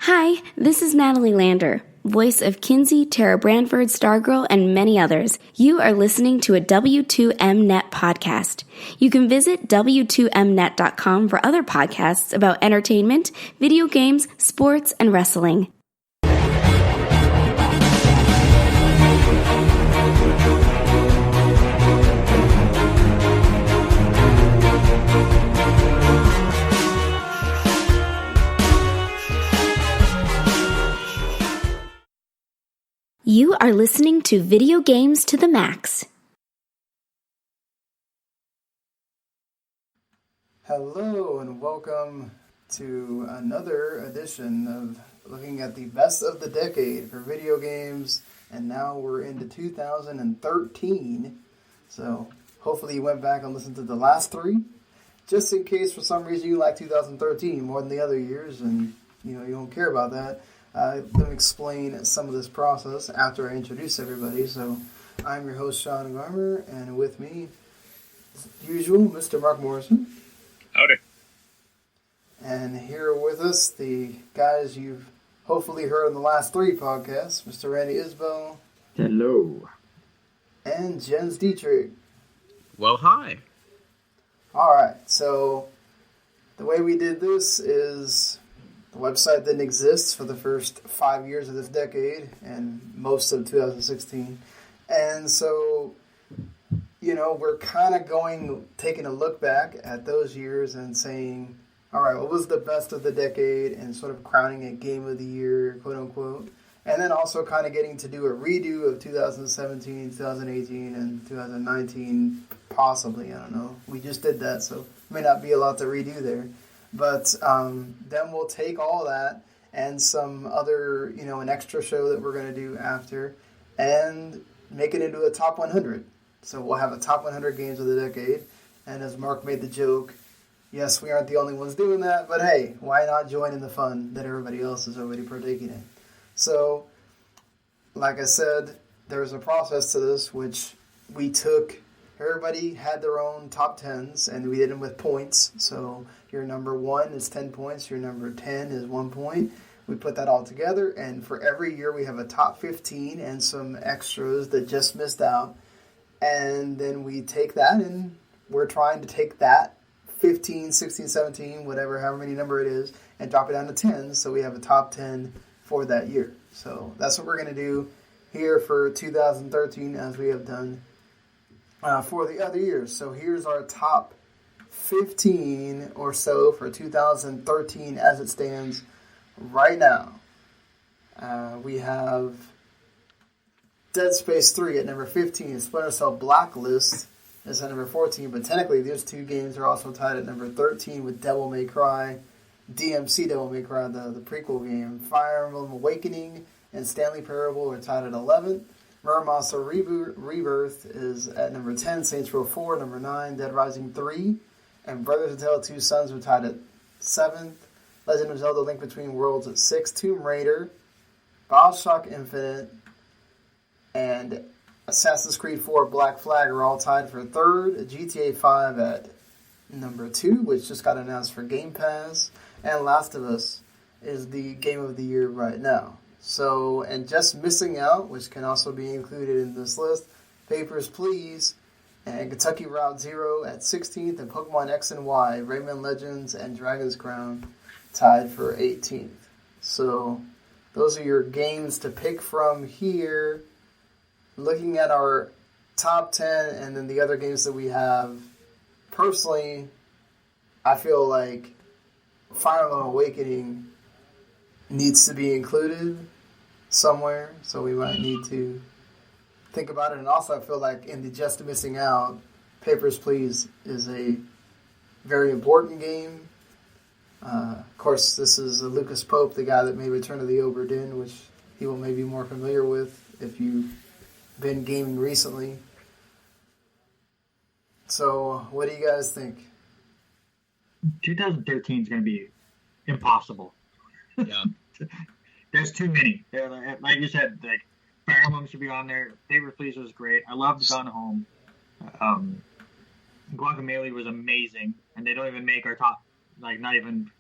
Hi, this is Natalie Lander, voice of Kinsey, Tara Branford, Stargirl, and many others. You are listening to a W2Mnet podcast. You can visit W2Mnet.com for other podcasts about entertainment, video games, sports, and wrestling. You are listening to Video Games to the Max. Hello and welcome to another edition of looking at the best of the decade for video games, and now we're into 2013. So hopefully you went back and listened to the last three, just in case for some reason you like 2013 more than the other years and you don't care about that. Let me explain some of this process after I introduce everybody. So, I'm your host, Sean Garmer, and with me, as usual, Mr. Marc Morrison. Howdy. And here with us, the guys you've hopefully heard in the last three podcasts, Mr. Randy Isbelle. Hello. And Jens Dietrich. Well, hi. Alright, so the way we did this is the website didn't exist for the first 5 years of this decade and most of 2016. And so, we're kind of taking a look back at those years and saying, all right, what was the best of the decade, and sort of crowning a game of the year, quote unquote. And then also kind of getting to do a redo of 2017, 2018, and 2019, possibly. I don't know. We just did that, so may not be a lot to redo there. But then we'll take all that and some other, an extra show that we're going to do after and make it into a top 100. So we'll have a top 100 games of the decade. And as Mark made the joke, yes, we aren't the only ones doing that, but hey, why not join in the fun that everybody else is already partaking in? So, like I said, there's a process to this, which we took. Everybody had their own top 10s, and we did them with points. So your number 1 is 10 points, your number 10 is 1 point. We put that all together, and for every year we have a top 15 and some extras that just missed out. And then we take that, and we're trying to take that 15, 16, 17, whatever, however many number it is, and drop it down to 10, so we have a top 10 for that year. So that's what we're going to do here for 2013, as we have done for the other years. So here's our top 15 or so for 2013 as it stands right now. We have Dead Space 3 at number 15. Splinter Cell Blacklist is at number 14, but technically these two games are also tied at number 13 with Devil May Cry, DMC Devil May Cry, the prequel game. Fire Emblem Awakening and Stanley Parable are tied at 11. Murder Monster Rebirth is at number 10, Saints Row 4, number 9, Dead Rising 3, and Brothers of Tale 2 Sons are tied at 7th, Legend of Zelda Link Between Worlds at 6th, Tomb Raider, BioShock Infinite, and Assassin's Creed 4 Black Flag are all tied for 3rd, GTA 5 at number 2, which just got announced for Game Pass, and Last of Us is the game of the year right now. So, and just missing out, which can also be included in this list, Papers, Please, and Kentucky Route Zero at 16th, and Pokemon X and Y, Rayman Legends, and Dragon's Crown tied for 18th. So, those are your games to pick from here. Looking at our top 10 and then the other games that we have, personally, I feel like Fire Emblem Awakening needs to be included somewhere, so we might need to think about it. And also, I feel like in the just missing out, Papers, Please is a very important game. Of course, this is Lucas Pope, the guy that made Return of the Obra Dinn, which people may be more familiar with if you've been gaming recently. So, what do you guys think? 2013 is going to be impossible. Yeah. There's too many. Like you said, like Fire Emblem should be on there. Paper Please was great. I loved Gone Home. Guacamelee was amazing, and they don't even make our top, like not even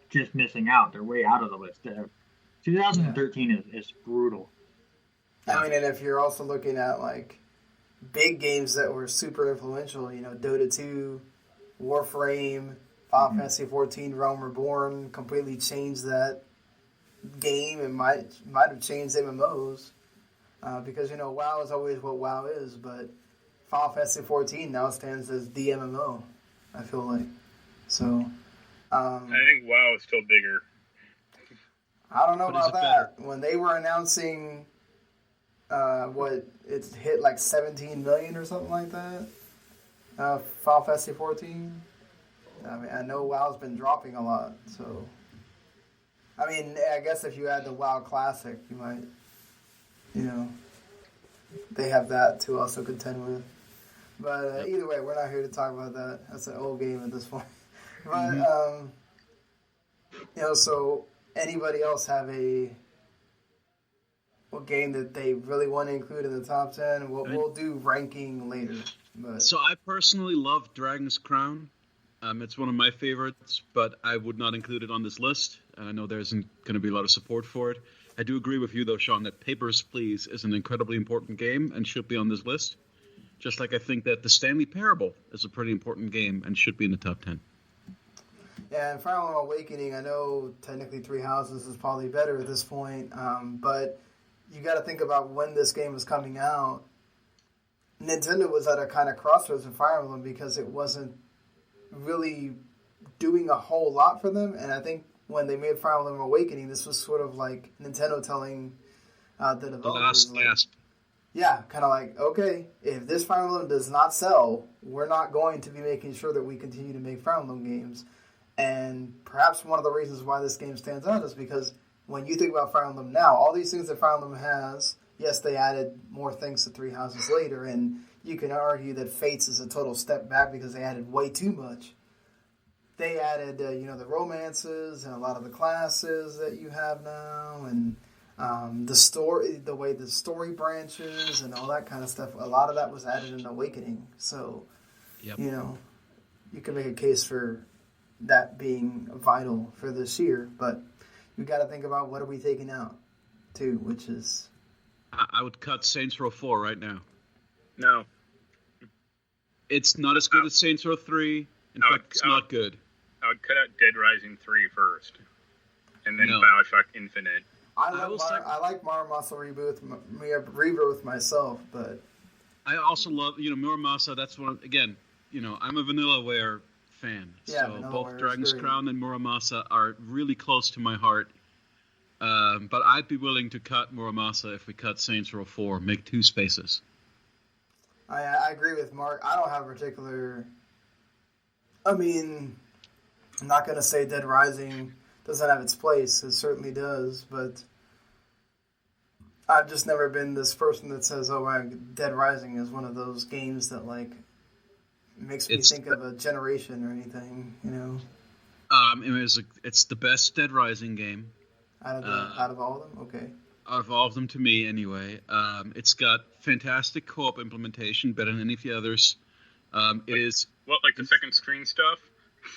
just missing out. They're way out of the list. 2013 is brutal. I mean, and if you're also looking at like big games that were super influential, you know, Dota 2, Warframe, Final Fantasy 14, Realm Reborn completely changed that game and might have changed MMOs because, you know, WoW is always what WoW is, but Final Fantasy 14 now stands as the MMO, I feel like. So, I think WoW is still bigger. I don't know But is about it that. better? When they were announcing it's hit like 17 million or something like that, Final Fantasy 14. I mean, I know WoW's been dropping a lot, so I mean, I guess if you add the WoW Classic, you might, you know, they have that to also contend with. But either way, we're not here to talk about that. That's an old game at this point. But you know, so anybody else have a game that they really want to include in the top 10? We'll do ranking later. But So I personally love Dragon's Crown. It's one of my favorites, but I would not include it on this list. I know there isn't going to be a lot of support for it. I do agree with you, though, Sean, that Papers, Please is an incredibly important game and should be on this list. Just like I think that the Stanley Parable is a pretty important game and should be in the top 10. yeah, and Fire Emblem Awakening, I know technically Three Houses is probably better at this point, but you got to think about when this game was coming out. Nintendo was at a kind of crossroads with Fire Emblem because it wasn't really doing a whole lot for them, and I think when they made Fire Emblem Awakening, this was sort of like Nintendo telling the developers, The last gasp. yeah, kind of like, okay, if this Fire Emblem does not sell, we're not going to be making sure that we continue to make Fire Emblem games. And perhaps one of the reasons why this game stands out is because when you think about Fire Emblem now, all these things that Fire Emblem has, yes, they added more things to Three Houses later, and you can argue that Fates is a total step back because they added way too much. They added, you know, the romances and a lot of the classes that you have now, and the story, the way the story branches and all that kind of stuff. A lot of that was added in Awakening. So, Yep. you know, you can make a case for that being vital for this year, but you got to think about what are we taking out too, which is I would cut Saints Row 4 right now. No. It's not as good as Saints Row 3. In fact, it's not good. I would cut out Dead Rising 3 first. And then No. Bioshock Infinite. I like Muramasa Rebirth myself, but I also love, Muramasa. That's one, again, I'm a Vanillaware fan. Yeah, so Vanillaware both is Dragon's great. Crown and Muramasa are really close to my heart. But I'd be willing to cut Muramasa if we cut Saints Row 4, make 2 spaces. I agree with Mark. I don't have a particular. I mean, I'm not going to say Dead Rising doesn't have its place. It certainly does, but I've just never been this person that says, "Oh, Dead Rising is one of those games that like makes me think of a generation or anything." You know, It's the best Dead Rising game. out of all of them, okay. Out of all of them, to me, anyway. It's got fantastic co-op implementation, better than any of the others. It is What, like the second screen stuff?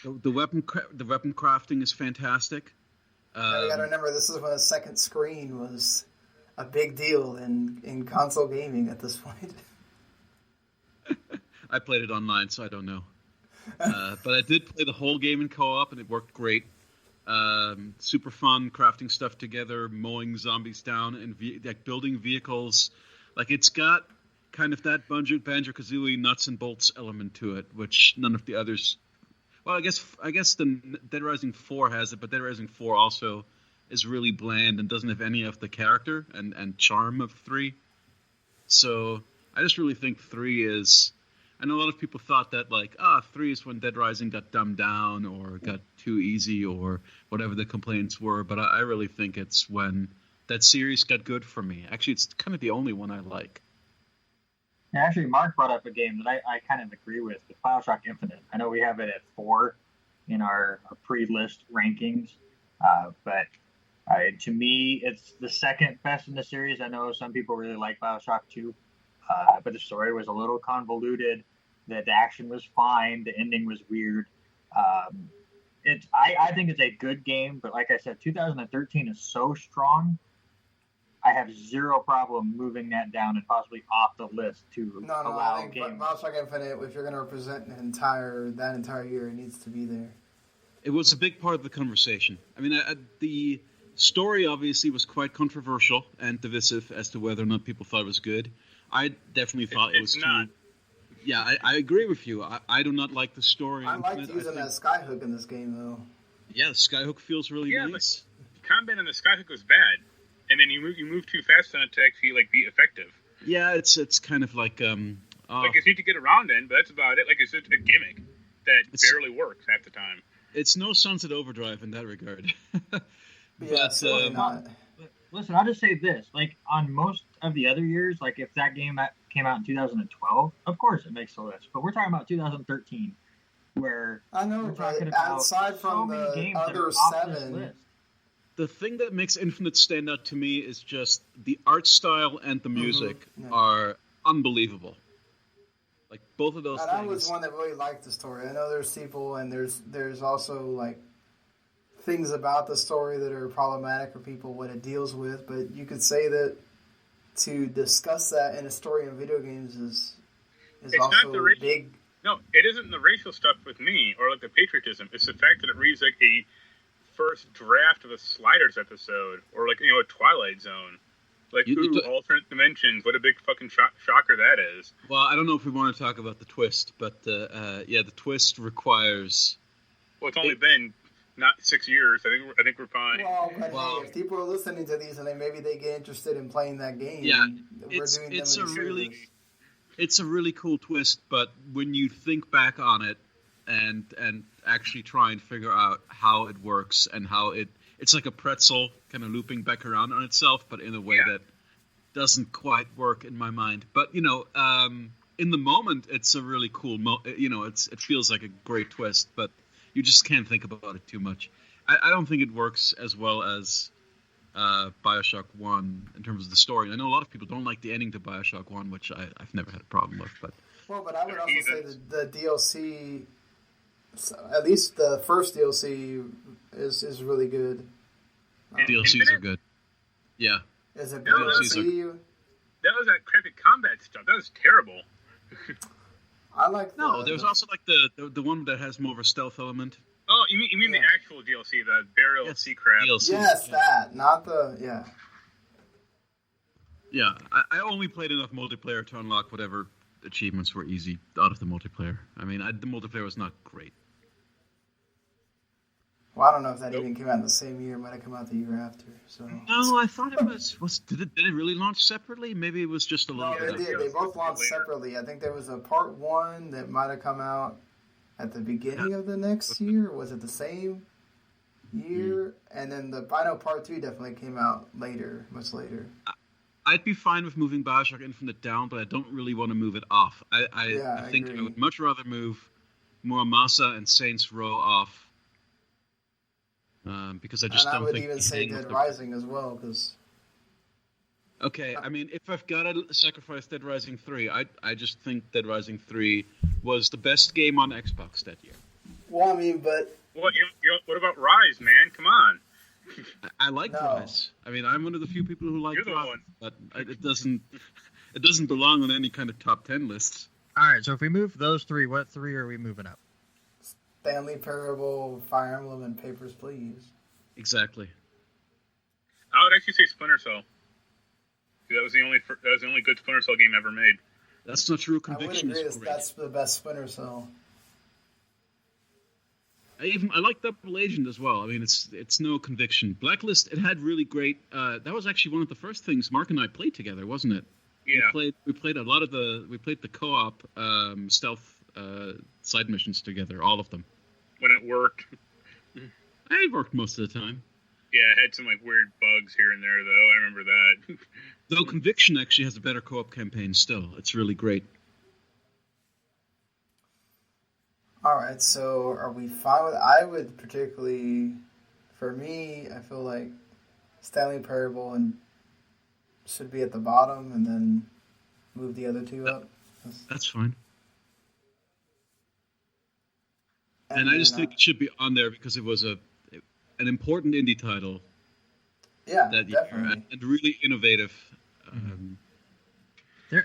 the weapon crafting is fantastic. Now you got to remember, this is when a second screen was a big deal in console gaming at this point. I played it online, so I don't know. But I did play the whole game in co-op, and it worked great. Super fun, crafting stuff together, mowing zombies down, and building vehicles. Like, it's got kind of that Banjo-Kazooie nuts and bolts element to it, which none of the others. Well, I guess the Dead Rising 4 has it, but Dead Rising 4 also is really bland and doesn't have any of the character and charm of 3. So I just really think 3 is. I know a lot of people thought that 3 is when Dead Rising got dumbed down or got too easy or whatever the complaints were, but I really think it's when that series got good for me. Actually, it's kind of the only one I like. Yeah, actually, Mark brought up a game that I kind of agree with Bioshock Infinite. I know we have it at 4 in our pre-list rankings, but to me, it's the second best in the series. I know some people really like Bioshock 2, but the story was a little convoluted. The action was fine. The ending was weird. I think it's a good game, but like I said, 2013 is so strong. I have zero problem moving that down and possibly off the list to allow I think games. Bioshock Infinite, if you're going to represent that entire year, it needs to be there. It was a big part of the conversation. I mean, the story obviously was quite controversial and divisive as to whether or not people thought it was good. I definitely thought it was not. Yeah, I agree with you. I do not like the story. I liked using that skyhook in this game, though. Yeah, the skyhook feels really nice. But combat on the skyhook was bad, and then you move too fast on it to actually be effective. Yeah, it's kind of like it's neat to get around in, but that's about it. Like it's just a gimmick that barely works half the time. It's no Sunset Overdrive in that regard. Yeah, certainly not. Listen, I'll just say this: like on most of the other years, like if that game came out in 2012, of course it makes the list. But we're talking about 2013, where I know, we're talking but about outside from so many the games that other are off this 7, list. The thing that makes Infinite stand out to me is just the art style and the music are unbelievable. Like both of those things. I was one that really liked the story. I know there's people, and there's also like things about the story that are problematic for people, what it deals with, but you could say that to discuss that in a story in video games is also big. No, it isn't the racial stuff with me, or like the patriotism. It's the fact that it reads like a first draft of a Sliders episode, or like, a Twilight Zone. Like, alternate dimensions, what a big fucking shocker that is. Well, I don't know if we want to talk about the twist, but the twist requires... Well, it's only been not 6 years. I think we're fine. Well, but hey, if people are listening to these and maybe they get interested in playing that game, it's a really cool twist, but when you think back on it and actually try and figure out how it works and how it's like a pretzel kind of looping back around on itself, but in a way that doesn't quite work in my mind. But in the moment, it's a really cool. It feels like a great twist, but you just can't think about it too much. I don't think it works as well as Bioshock 1 in terms of the story. I know a lot of people don't like the ending to Bioshock 1, which I've never had a problem with. But I would also say that the DLC, at least the first DLC, is really good. DLCs are good. Yeah. Is it DLC? That was that crappy combat stuff. That was terrible. I like. There's also like the one that has more of a stealth element. Oh, you mean the actual DLC, the Burial Sea Crab? DLC. Yes, that, not the Yeah, I only played enough multiplayer to unlock whatever achievements were easy out of the multiplayer. I mean, the multiplayer was not great. Well, I don't know if that even came out in the same year. It might have come out the year after. So. No, I thought it was. Did it really launch separately? Maybe it was just a little. No, they did. They both launched separately. I think there was a part 1 that might have come out at the beginning of the next year. Was it the same year? And then I know part 2 definitely came out later, much later. I'd be fine with moving Bioshock Infinite down, but I don't really want to move it off. I think I would much rather move Muramasa and Saints Row off. Because I just don't think... I would even say Dead Rising as well, because... Okay, I mean, if I've got to sacrifice Dead Rising 3, I just think Dead Rising 3 was the best game on Xbox that year. Well, I mean, but... What about Rise, man? Come on. I like Rise. I mean, I'm one of the few people who like Rise, but it doesn't belong on any kind of top 10 lists. All right, so if we move those 3, what 3 are we moving up? Stanley Parable, Fire Emblem, and Papers, Please. Exactly. I would actually say Splinter Cell. That was the only good Splinter Cell game ever made. That's not true. Conviction I would is agree great. That's the best Splinter Cell. I like Double Agent as well. I mean, it's no Conviction. Blacklist, it had really great. That was actually one of the first things Mark and I played together, wasn't it? Yeah. We played a lot of we played the co-op stealth side missions together, all of them. When it worked. It worked most of the time. Yeah, it had some weird bugs here and there, though. I remember that. Though Conviction actually has a better co-op campaign still. It's really great. All right, so are we fine with... I would particularly... For me, I feel like Stanley Parable should be at the bottom and then move the other 2 up. That's fine. And I just think it should be on there because it was an important indie title. Yeah, that definitely. year, and really innovative.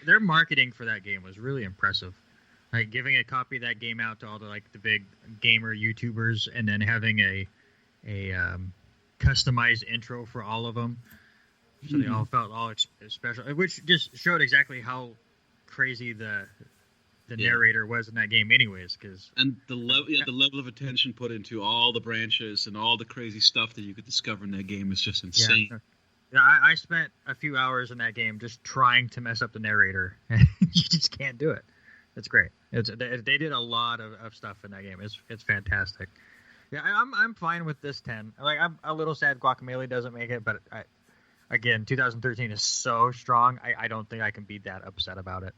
Their marketing for that game was really impressive. Like giving a copy of that game out to all the big gamer YouTubers, and then having a customized intro for all of them, so they all felt all special, which just showed exactly how crazy the narrator was in that game, anyways. And the level of attention put into all the branches and all the crazy stuff that you could discover in that game is just insane. Yeah, I spent a few hours in that game just trying to mess up the narrator, and you just can't do it. It's great. They did a lot of stuff in that game. It's fantastic. Yeah, I'm fine with this 10. Like, I'm a little sad Guacamelee doesn't make it, but again, 2013 is so strong. I don't think I can be that upset about it.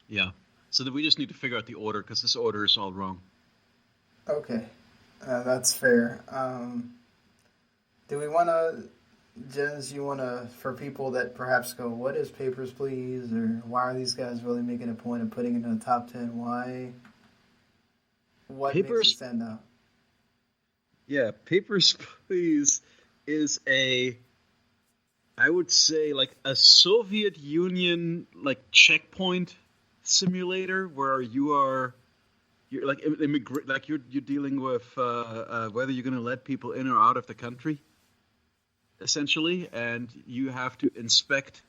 Yeah. So that we just need to figure out the order, because this order is all wrong. Okay, that's fair. Do we want to, Jens, you want to, for people that perhaps go, what is Papers, Please? Or why are these guys really making a point of putting it in the top 10? Why? What makes it stand out? Yeah, Papers, Please is I would say, like a Soviet Union, like, checkpoint simulator where you're like you're dealing with whether you're going to let people in or out of the country, essentially, and you have to inspect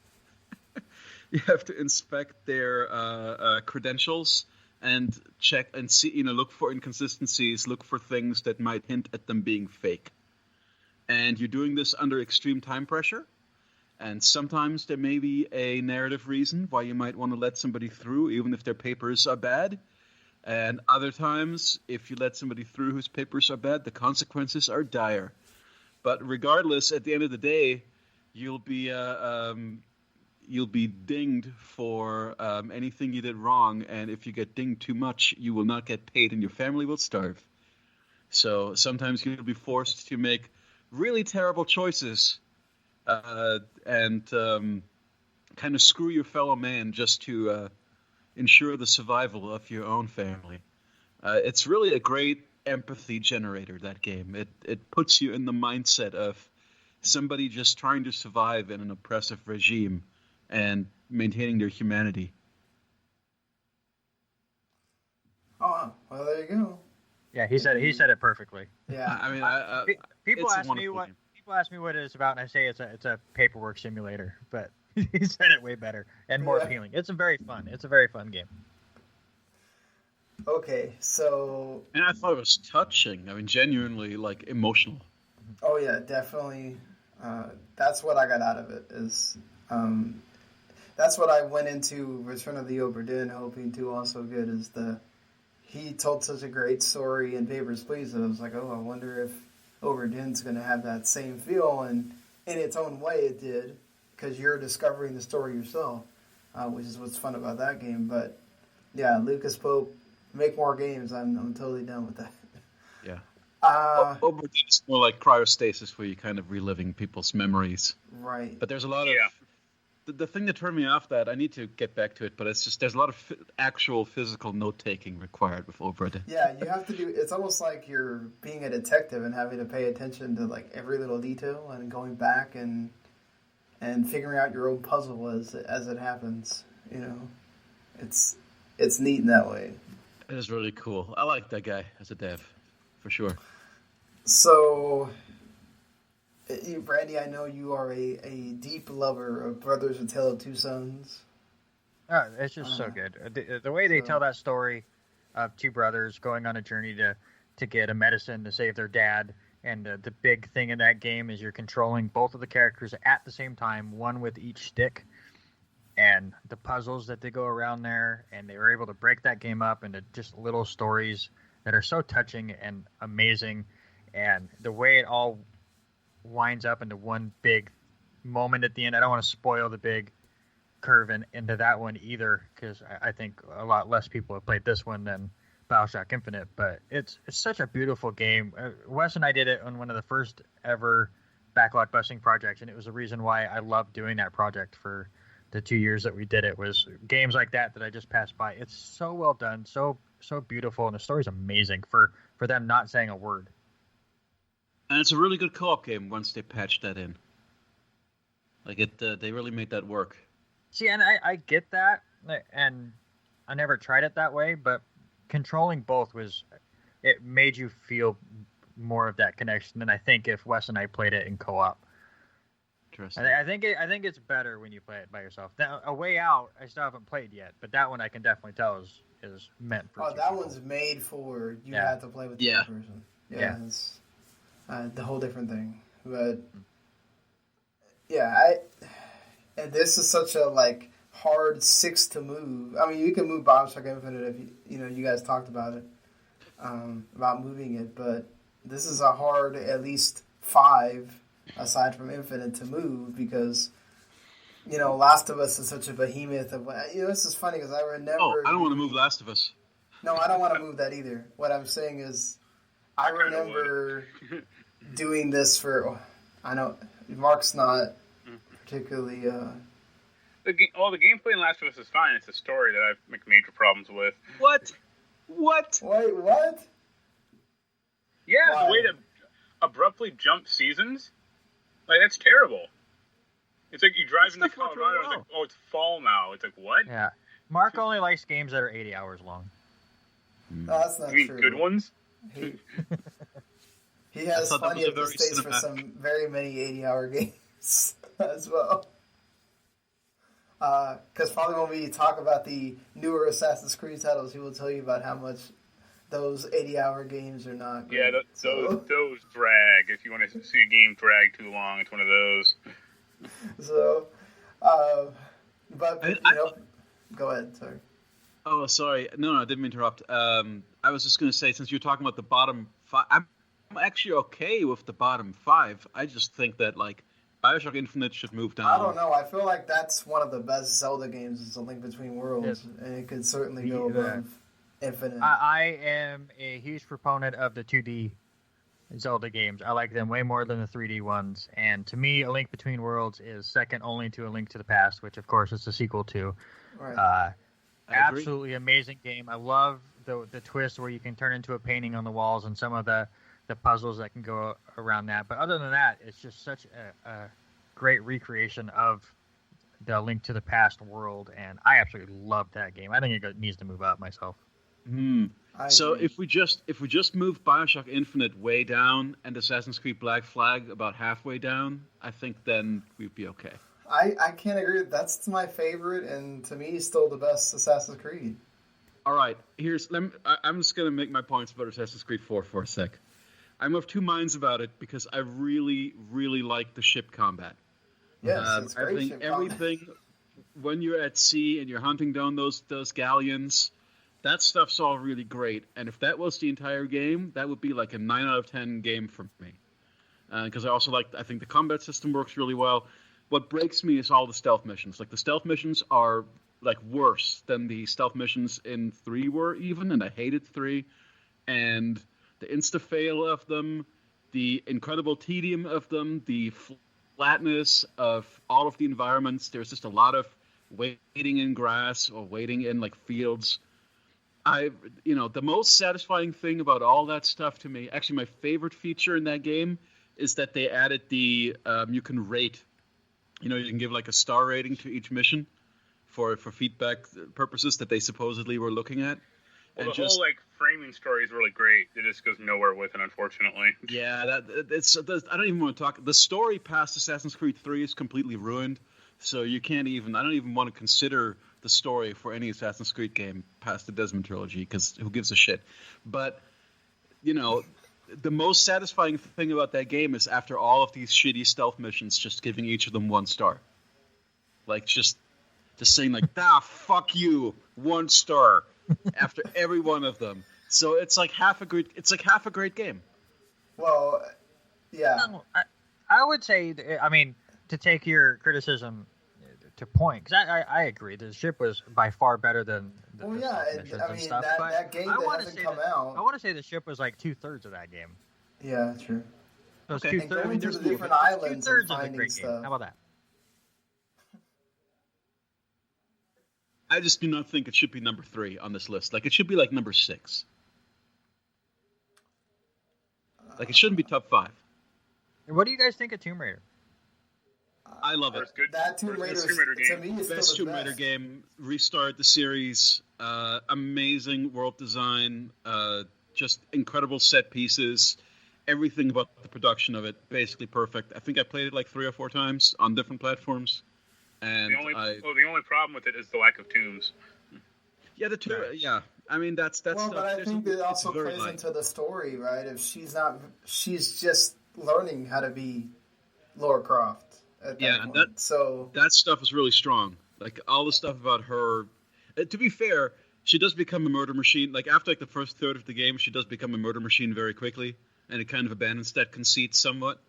their credentials and check and see, look for inconsistencies, look for things that might hint at them being fake, and you're doing this under extreme time pressure. And sometimes there may be a narrative reason why you might want to let somebody through, even if their papers are bad. And other times, if you let somebody through whose papers are bad, the consequences are dire. But regardless, at the end of the day, you'll be dinged for anything you did wrong. And if you get dinged too much, you will not get paid, and your family will starve. So sometimes you'll be forced to make really terrible choices. And kind of screw your fellow man just to ensure the survival of your own family. It's really a great empathy generator, that game. It puts you in the mindset of somebody just trying to survive in an oppressive regime and maintaining their humanity. Oh, well, there you go. Yeah, he said it perfectly. Yeah, I mean, people ask me what. People ask me what it's about, and I say it's a paperwork simulator. But he said it way better and more appealing. It's a very fun game. Okay, so. And I thought it was touching. I mean, genuinely, like, emotional. Oh yeah, definitely. That's what I got out of it. That's what I went into Return of the Obra Dinn hoping to also get. He told such a great story in Papers, Please. That I was like, oh, I wonder if Obra Dinn's going to have that same feel, and in its own way it did, because you're discovering the story yourself, which is what's fun about that game. But yeah, Lucas Pope, make more games. I'm totally done with that. Yeah. Obra Dinn is more like cryostasis, where you're kind of reliving people's memories. Right. But there's a lot of the thing that turned me off that, I need to get back to it, but it's just there's a lot of actual physical note-taking required with Obra Dinn. Yeah, you have to do, it's almost like you're being a detective and having to pay attention to like every little detail and going back and figuring out your own puzzle as it happens. It's neat in that way. It is really cool. I like that guy as a dev, for sure. So, Brandy, I know you are a deep lover of Brothers: A Tale of Two Sons. Oh, it's just so good. The way they tell that story of two brothers going on a journey to get a medicine to save their dad, and the big thing in that game is you're controlling both of the characters at the same time, one with each stick, and the puzzles that they go around there, and they were able to break that game up into just little stories that are so touching and amazing, and the way it all winds up into one big moment at the end. I don't want to spoil the big curve into that one either, because I think a lot less people have played this one than BioShock Infinite, but it's such a beautiful game. Wes and I did it on one of the first ever backlog busting projects, and it was the reason why I loved doing that project for the 2 years that we did it, was games like that I just passed by. It's so well done, so beautiful, and the story's amazing. For for them not saying a word. And it's a really good co-op game once they patched that in. Like they really made that work. See, and I get that, and I never tried it that way, but controlling both it made you feel more of that connection than I think if Wes and I played it in co-op. Interesting. I think it's better when you play it by yourself. Now, A Way Out, I still haven't played yet, but that one I can definitely tell is meant for. Oh, that people. One's made for you have to play with the other person. Yeah. It's the whole different thing. But and this is such a like hard 6 to move. I mean, you can move Bioshock Infinite if you guys talked about it, about moving it, but this is a hard at least 5 aside from Infinite to move because Last of Us is such a behemoth of this is funny because I remember. Oh, I don't want to move Last of Us. No, I don't want to move that either. What I'm saying is, I remember doing this for. I know Mark's not particularly. The gameplay in Last of Us is fine. It's the story that I've major problems with. What? Wait, what? Yeah, Why? The way to abruptly jump seasons, like that's terrible. It's like you drive into Colorado, and it's like, oh, it's fall now. It's like, what? Yeah. Mark only likes games that are 80 hours long. No, that's not you mean true. Good ones? He has plenty of mistakes for some very many 80-hour games as well. Because probably when we talk about the newer Assassin's Creed titles, he will tell you about how much those 80-hour games are not great. Yeah, those drag. If you want to see a game drag too long, it's one of those. So, but go ahead. Sorry. Oh, sorry. No, I didn't mean to interrupt. I was just going to say, since you're talking about the bottom 5, I'm actually okay with the bottom 5. I just think that Bioshock Infinite should move down. I don't know. I feel like that's one of the best Zelda games. Is A Link Between Worlds, and it could certainly go above Infinite. I am a huge proponent of the 2D Zelda games. I like them way more than the 3D ones. And to me, A Link Between Worlds is second only to A Link to the Past, which of course is the sequel to. Right. Absolutely amazing game. I love the twist where you can turn into a painting on the walls and some of the puzzles that can go around that. But other than that, it's just such a great recreation of the Link to the Past world, and I absolutely love that game. I think it needs to move up myself. So if we just move Bioshock Infinite way down and Assassin's Creed Black Flag about halfway down, I think then we'd be okay. I can't agree. That's my favorite, and to me, still the best Assassin's Creed. All right, I'm just gonna make my points about Assassin's Creed 4 for a sec. I'm of two minds about it because I really, really like the ship combat. Yes, it's great. I think everything when you're at sea and you're hunting down those galleons, that stuff's all really great. And if that was the entire game, that would be like a 9 out of 10 game for me. Because I think the combat system works really well. What breaks me is all the stealth missions. Like the stealth missions are worse than the stealth missions in 3 were even, and I hated 3. And the insta-fail of them, the incredible tedium of them, the flatness of all of the environments. There's just a lot of waiting in grass or waiting in fields. The most satisfying thing about all that stuff to me, actually my favorite feature in that game, is that they added the you can rate. You can give a star rating to each mission for feedback purposes that they supposedly were looking at. Well, the whole framing story is really great. It just goes nowhere with it, unfortunately. Yeah, I don't even want to talk. The story past Assassin's Creed 3 is completely ruined, so you can't even. I don't even want to consider the story for any Assassin's Creed game past the Desmond trilogy because who gives a shit? But the most satisfying thing about that game is after all of these shitty stealth missions, just giving each of them 1 star. Just saying fuck you, 1 star after every one of them. So it's half a great game. Well, yeah. I would say, to take your criticism to point, because I agree, the ship was by far better than the missions and stuff. That game that hasn't come out. I want to say the ship was 2/3 of that game. Yeah, true. Those okay. 2/3. Going to the different islands and 2/3 is a great stuff. game. How about that? I just do not think it should be number 3 on this list. It should be number 6. Like, it shouldn't be top 5. What do you guys think of Tomb Raider? I love it. That Tomb Raider to me is best still Tomb the Raider best. game. Restart the series. Amazing world design. Just incredible set pieces. Everything about the production of it, basically perfect. I think I played it like 3 or 4 times on different platforms. And the only problem with it is the lack of tombs. Yeah, the tomb. Yeah, I mean that's. Well, but I think it also plays into the story, right? If she's just learning how to be Lara Croft. At that point. So that stuff is really strong. Like all the stuff about her. To be fair, she does become a murder machine. Like after like the first third of the game, she does become a murder machine very quickly, and it kind of abandons that conceit somewhat.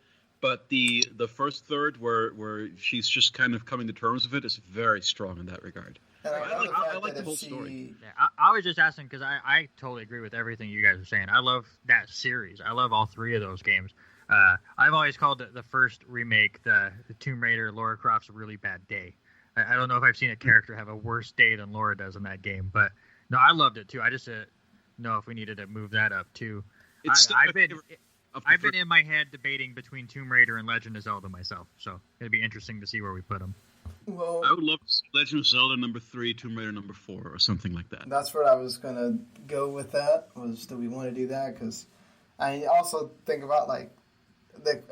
But the first third, where she's just kind of coming to terms with it, is very strong in that regard. I like the whole story. Yeah, I was just asking because I totally agree with everything you guys are saying. I love that series. I love all 3 of those games. I've always called the first remake the Tomb Raider Lara Croft's Really Bad Day. I don't know if I've seen a character have a worse day than Lara does in that game, but no, I loved it too. I just didn't know if we needed to move that up too. I've been in my head debating between Tomb Raider and Legend of Zelda myself, so it'd be interesting to see where we put them. Well, I would love to see Legend of Zelda number 3, Tomb Raider number 4, or something like that. That's what I was gonna go with. That was, do we want to do that? Because I also think about like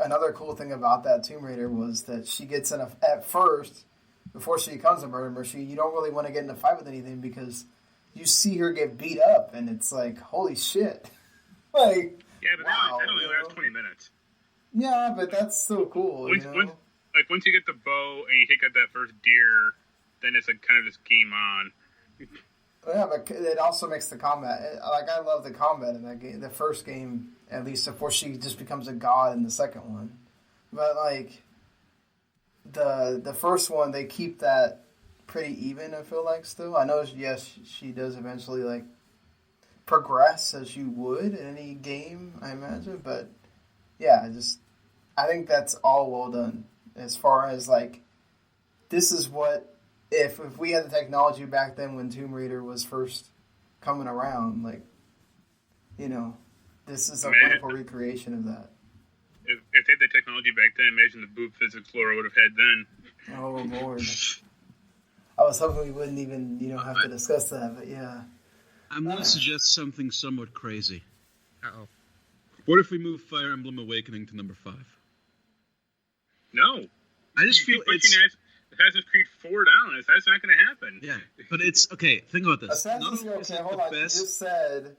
another cool thing about that Tomb Raider was that she gets in at first, before she becomes a murder machine, you don't really want to get in a fight with anything because you see her get beat up, and it's like, holy shit, like. Yeah, but that only lasts 20 minutes. Yeah, but that's still cool. Once you get the bow and you take out that first deer, then it's like kind of just game on. Yeah, but it also makes the combat. I love the combat in that game. The first game, at least, before she just becomes a god in the second one. But like the first one, they keep that pretty even. I feel like still. I know, yes, she does eventually like progress as you would in any game, I imagine. But yeah, I think that's all well done as far as like this is what if we had the technology back then when Tomb Raider was first coming around, like, you know, this is a wonderful recreation of that. If they had the technology back then, imagine the boob physics Laura would have had then. Oh Lord, I was hoping we wouldn't even have to discuss that, but yeah. I'm going to suggest something somewhat crazy. Uh-oh. What if we move Fire Emblem Awakening to number 5? No. I just feel it's... Assassin's Creed 4 down. That's not going to happen. Yeah, but it's... Okay, think about this. Assassin's Creed, hold on. You just said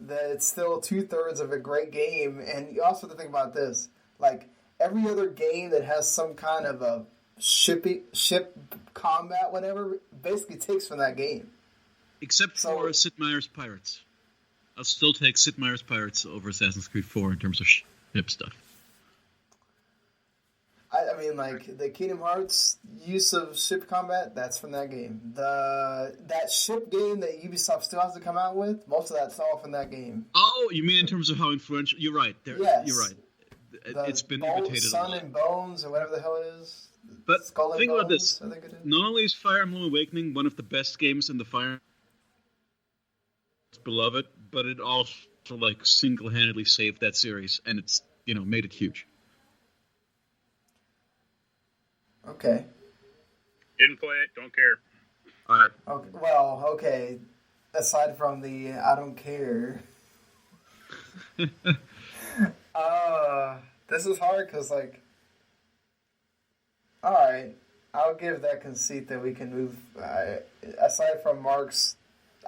that it's still 2/3 of a great game, and you also have to think about this. Like, every other game that has some kind of a ship combat, whatever, basically takes from that game. Except for Sid Meier's Pirates. I'll still take Sid Meier's Pirates over Assassin's Creed 4 in terms of ship stuff. I mean, like, the Kingdom Hearts use of ship combat, that's from that game. That ship game that Ubisoft still has to come out with, most of that's all from that game. Oh, you mean in terms of how influential... You're right. Yes. You're right. It's been imitated a lot. Sun and Bones, or whatever the hell it is. But think about Bones, this. Not only is Fire Emblem Awakening one of the best games in the Fire beloved, but it also like single-handedly saved that series, and it's made it huge. Okay. Didn't play it. Don't care. All right. Okay. Well, okay. Aside from the I don't care. This is hard because like. All right, I'll give that conceit that we can move. Aside from Mark's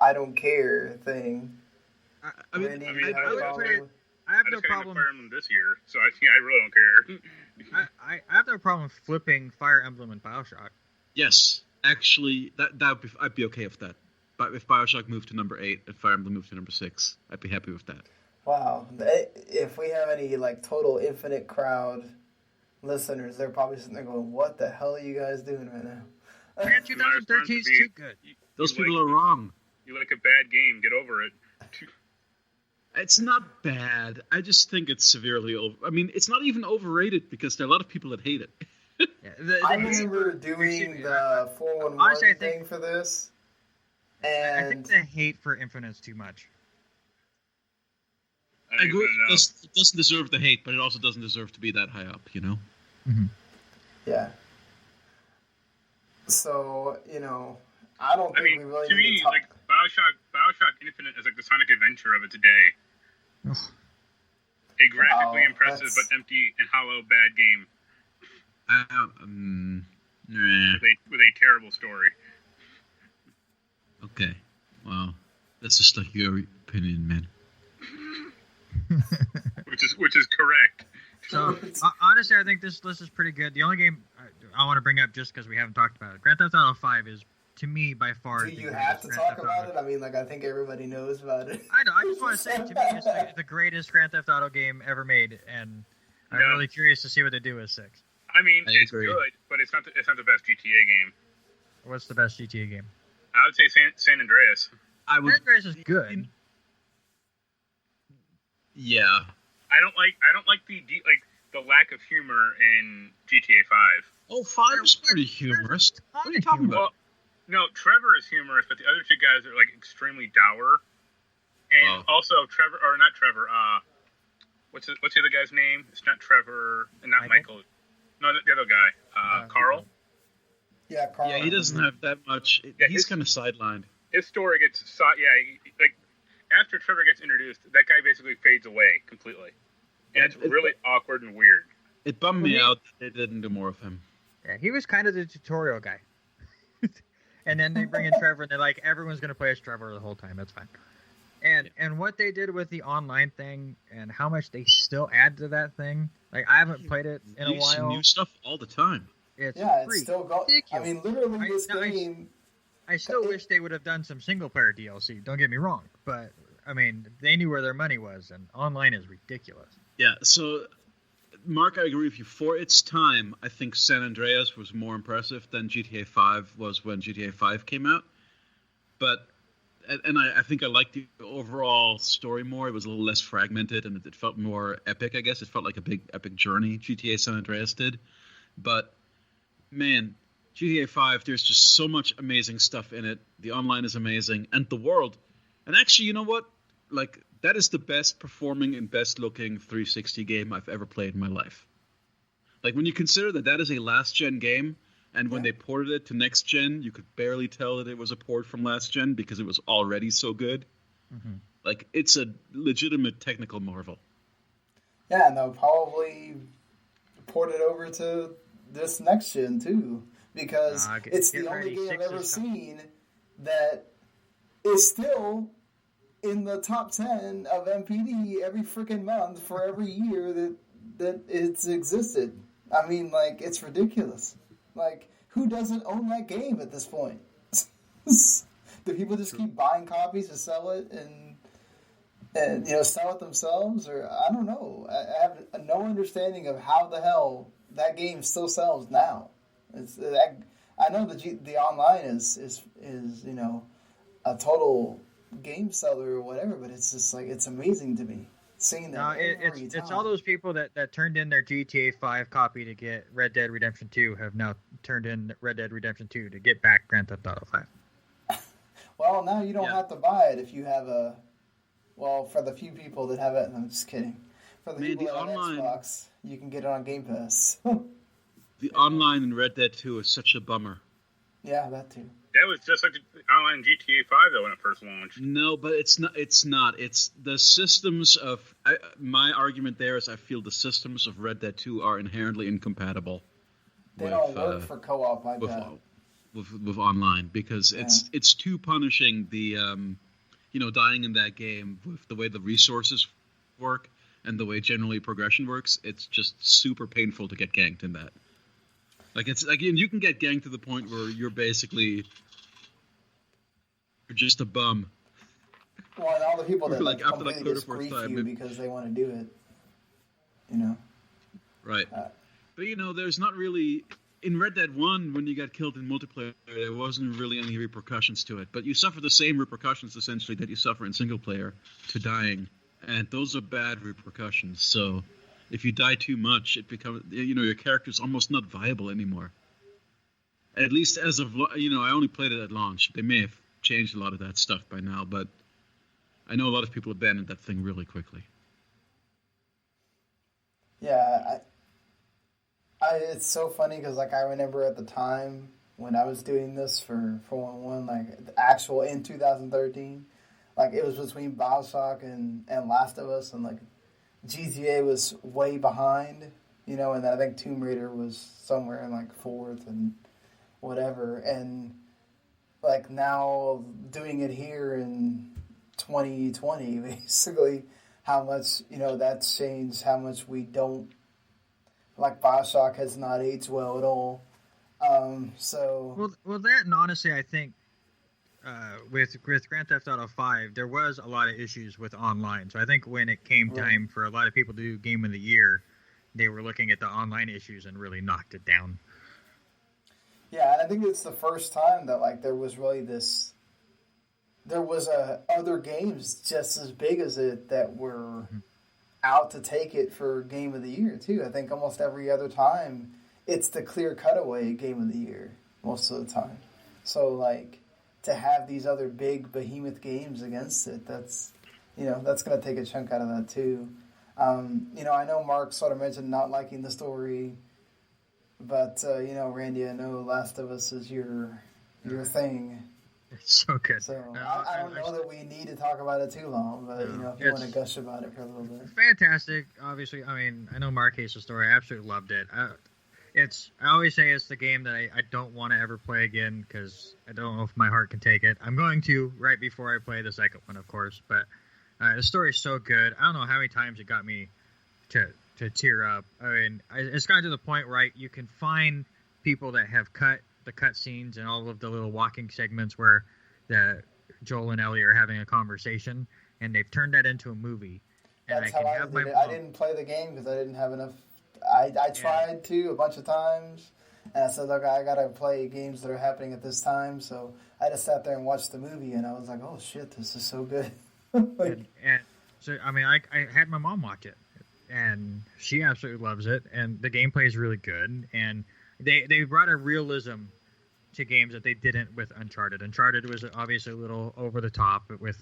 I don't care thing. I have no problem. Fire Emblem this year, so I really don't care. I have no problem flipping Fire Emblem and BioShock. Yes, actually, I'd be okay with that. But if BioShock moved to number 8 and Fire Emblem moved to number 6, I'd be happy with that. Wow, if we have any like total infinite crowd listeners, they're probably sitting there going, "What the hell are you guys doing right now?" Man, 2013 is too good. Those people are wrong. You like a bad game, get over it. It's not bad. I just think it's severely over. I mean, it's not even overrated because there are a lot of people that hate it. I remember doing the 411 thing for this, and I think the hate for Infinite's too much. I I agree. It doesn't deserve the hate, but it also doesn't deserve to be that high up, you know? Mm-hmm. Yeah. So, I don't think we really to me, like, Bioshock Infinite is like the Sonic Adventure of its day. A graphically impressive but empty and hollow bad game. With a terrible story. Okay. Well, that's just like your opinion, man. which is correct. So, honestly, I think this list is pretty good. The only game I want to bring up, just because we haven't talked about it, Grand Theft Auto 5 is, to me, by far... Do you have to talk about it? I mean, I think everybody knows about it. I know. I just want to say, to me, it's the greatest Grand Theft Auto game ever made, and I'm really curious to see what they do with 6. I mean, it's good, but it's not the best GTA game. What's the best GTA game? I would say San Andreas. San Andreas is good. Yeah. I don't like the lack of humor in GTA 5. Oh, 5 is pretty humorous. What are you talking about? Well, no, Trevor is humorous, but the other two guys are like extremely dour. And also not Trevor. What's the other guy's name? It's not Trevor and not Michael. No, the other guy, Carl. Yeah, Carl. Yeah, he doesn't have that much. Yeah, he's kind of sidelined. His story gets after Trevor gets introduced, that guy basically fades away completely, and it's really awkward and weird. It bummed me out that they didn't do more of him. Yeah, he was kind of the tutorial guy. And then they bring in Trevor, and they're like, everyone's going to play as Trevor the whole time. That's fine. And what they did with the online thing, and how much they still add to that thing, like, I haven't played it in a while. New stuff all the time. It's still going. I mean, literally, this game. I still wish they would have done some single-player DLC. Don't get me wrong, but I mean, they knew where their money was, and online is ridiculous. Yeah. So, Mark, I agree with you. For its time, I think San Andreas was more impressive than GTA 5 was when GTA 5 came out. But, and I think I liked the overall story more. It was a little less fragmented, and it felt more epic. I guess it felt like a big epic journey. GTA San Andreas did, but man. GTA 5, there's just so much amazing stuff in it. The online is amazing. And the world. And actually, you know what? Like, that is the best performing and best looking 360 game I've ever played in my life. Like, when you consider that is a last gen game, and when they ported it to next gen, you could barely tell that it was a port from last gen because it was already so good. Mm-hmm. Like, it's a legitimate technical marvel. Yeah, and they'll probably port it over to this next gen, too. Because it's the only game I've ever seen that is still in the top 10 of MPD every freaking month for every year that it's existed. I mean, like, it's ridiculous. Like, who doesn't own that game at this point? Do people just keep buying copies to sell it and sell it themselves? Or I don't know. I have no understanding of how the hell that game still sells now. I know the online is a total game seller or whatever, but it's just like it's amazing to me seeing that. It's all those people that turned in their GTA 5 copy to get Red Dead Redemption 2 have now turned in Red Dead Redemption 2 to get back Grand Theft Auto 5. Well, now you don't have to buy it if you have for the few people that have it. I'm just kidding. For the people that have Xbox, you can get it on Game Pass. The online in Red Dead 2 is such a bummer. Yeah, that too. That was just like the online GTA 5 though when it first launched. No, but it's not. It's the systems of... my argument there is I feel the systems of Red Dead 2 are inherently incompatible. They don't work for co-op like that. With online, because it's too punishing the dying in that game with the way the resources work and the way generally progression works. It's just super painful to get ganked in that. Like, it's like you can get ganked to the point where you're just a bum. Well, and all the people that like after completely just grief you because they want to do it, Right. But there's not really in Red Dead 1 when you got killed in multiplayer. There wasn't really any repercussions to it, but you suffer the same repercussions essentially that you suffer in single player to dying, and those are bad repercussions. So. If you die too much, it becomes, your character's almost not viable anymore. At least as of, I only played it at launch. They may have changed a lot of that stuff by now, but I know a lot of people abandoned that thing really quickly. Yeah, it's so funny because like I remember at the time when I was doing this for 1-1, like the actual in 2013, like it was between Bioshock and Last of Us, and like GTA was way behind, and I think Tomb Raider was somewhere in like fourth and whatever, and like now doing it here in 2020, basically, how much that's changed, how much we don't like. Bioshock has not aged well at all. So well, that, and honestly, I think with Grand Theft Auto 5, there was a lot of issues with online. So I think when it came time for a lot of people to do Game of the Year, they were looking at the online issues and really knocked it down. Yeah, and I think it's the first time that like there was really this. There was other games just as big as it that were out to take it for Game of the Year too. I think almost every other time it's the clear cutaway Game of the Year most of the time. So like to have these other big behemoth games against it, that's that's going to take a chunk out of that too. I know Mark sort of mentioned not liking the story, but Randy, I know Last of Us is your thing. It's so good. So I don't know that we need to talk about it too long, but if you want to gush about it for a little bit. Fantastic. Obviously, I mean, I know Mark hates the story. I absolutely loved it. I always say it's the game that I don't want to ever play again because I don't know if my heart can take it. I'm going to right before I play the second one, of course. But the story is so good. I don't know how many times it got me to tear up. I mean, it's gotten to the point where you can find people that have cut the cutscenes and all of the little walking segments where Joel and Ellie are having a conversation, and they've turned that into a movie. And That's how I did it. I didn't play the game because I didn't have enough. I tried to a bunch of times, and I said, look, I got to play games that are happening at this time. So I just sat there and watched the movie, and I was like, oh, shit, this is so good. and so, I mean, I had my mom watch it, and she absolutely loves it, and the gameplay is really good, and they brought a realism to games that they didn't with Uncharted. Uncharted was obviously a little over the top with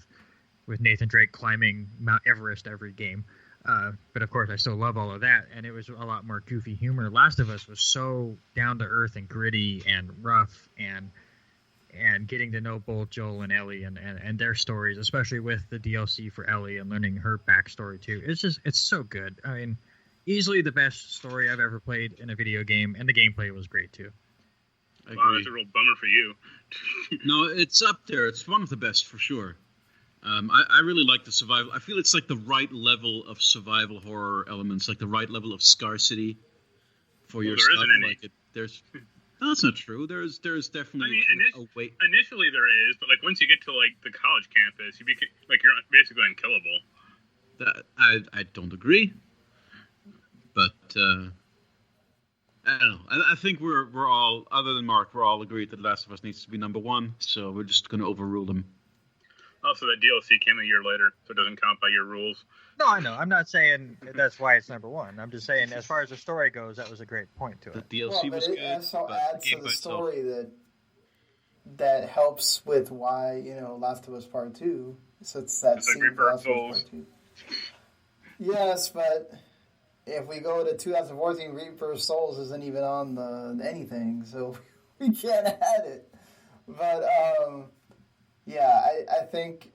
Nathan Drake climbing Mount Everest every game. But of course, I still love all of that, and it was a lot more goofy humor. Last of Us was so down to earth and gritty and rough, and getting to know both Joel and Ellie and their stories, especially with the DLC for Ellie and learning her backstory too. It's so good. I mean, easily the best story I've ever played in a video game, and the gameplay was great too. Wow, that's a real bummer for you. No, it's up there. It's one of the best for sure. I really like the survival. I feel it's like the right level of survival horror elements, like the right level of scarcity for your stuff. No, that's not true. There's definitely a weight. Initially there is, but like once you get to like the college campus, you're basically unkillable. I don't agree, but I don't know. I think we're all, other than Mark, we're all agreed that Last of Us needs to be number one. So we're just going to overrule them. Also, that DLC came a year later, so it doesn't count by your rules. No, I know. I'm not saying that's why it's number one. I'm just saying, as far as the story goes, that was a great point to it. The DLC was good. It also adds to the story that helps with why Last of Us Part 2. So it's that scene for Last of Us Part 2. Yes, but if we go to 2014, Reaper of Souls isn't even on the anything, so we can't add it. But I think.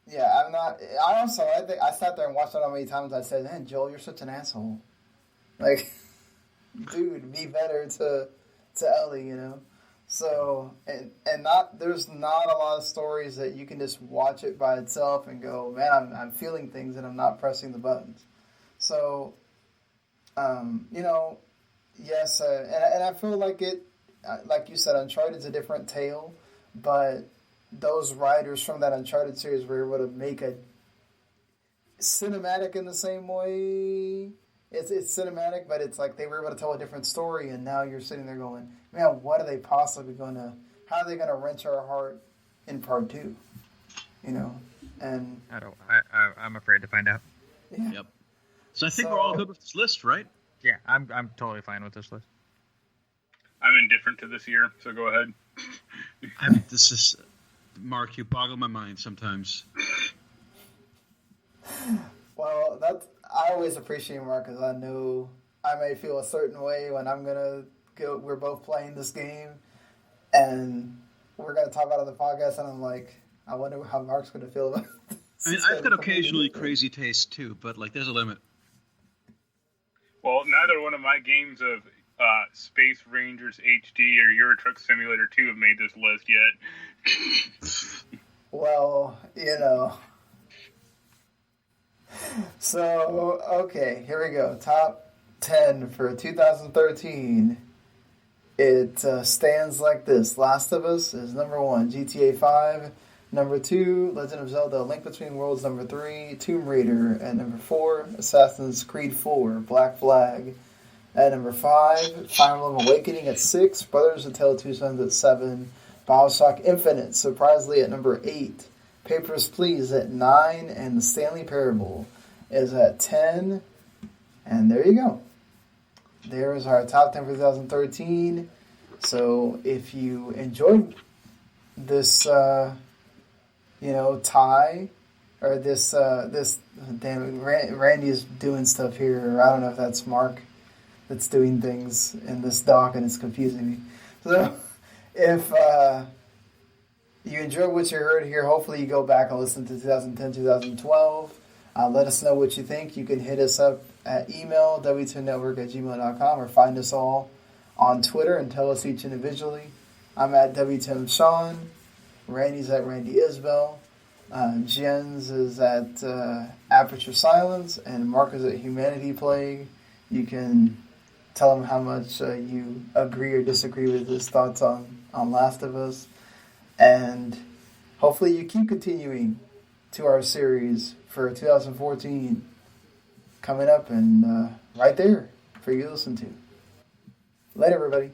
Yeah, I'm not. I think I sat there and watched it how many times I said, "Man, Joel, you're such an asshole." Like, dude, be better to Ellie, So there's not a lot of stories that you can just watch it by itself and go, "Man, I'm feeling things and I'm not pressing the buttons." So, yes, and I feel like it, like you said, Uncharted's a different tale, but those writers from that Uncharted series were able to make a cinematic in the same way. It's cinematic, but it's like they were able to tell a different story, and now you're sitting there going, man, what are they possibly how are they going to wrench our heart in part 2? And I'm afraid to find out. Yeah. Yep. So I think we're all good with this list, right? Yeah, I'm totally fine with this list. I'm indifferent to this year, so go ahead. Mark, you boggle my mind sometimes. Well, I always appreciate Mark because I know I may feel a certain way when I'm gonna go. We're both playing this game, and we're gonna talk about it on the podcast, and I'm like, I wonder how Mark's gonna feel about it. I mean, I've got occasionally crazy tastes too, but like, there's a limit. Well, neither one of my games of Space Rangers HD or Euro Truck Simulator 2 have made this list yet. Well, So, okay, here we go. Top 10 for 2013. It stands like this. Last of Us is number 1. GTA 5. Number 2, Legend of Zelda: Link Between Worlds. Number 3, Tomb Raider. At number 4, Assassin's Creed 4, Black Flag. At number 5, Fire Emblem Awakening. At 6, Brothers: A Tale of Two Sons. At 7, BioShock Infinite, surprisingly at number 8. Papers, Please at 9, and The Stanley Parable is at 10. And there you go. There is our top 10 for 2013. So if you enjoyed this, tie, or this, damn, Randy's doing stuff here. I don't know if that's Mark that's doing things in this doc, and it's confusing me. So if you enjoyed what you heard here, hopefully you go back and listen to 2010, 2012. Let us know what you think. You can hit us up at email, w2network@gmail.com, or find us all on Twitter and tell us each individually. I'm at WTimSean. Randy's at Randy Isbelle. Jens is at Aperture Silence. And Mark is at Humanity Plague. You can tell him how much you agree or disagree with his thoughts on Last of Us. And hopefully you keep continuing to our series for 2014 coming up and right there for you to listen to. Later, everybody.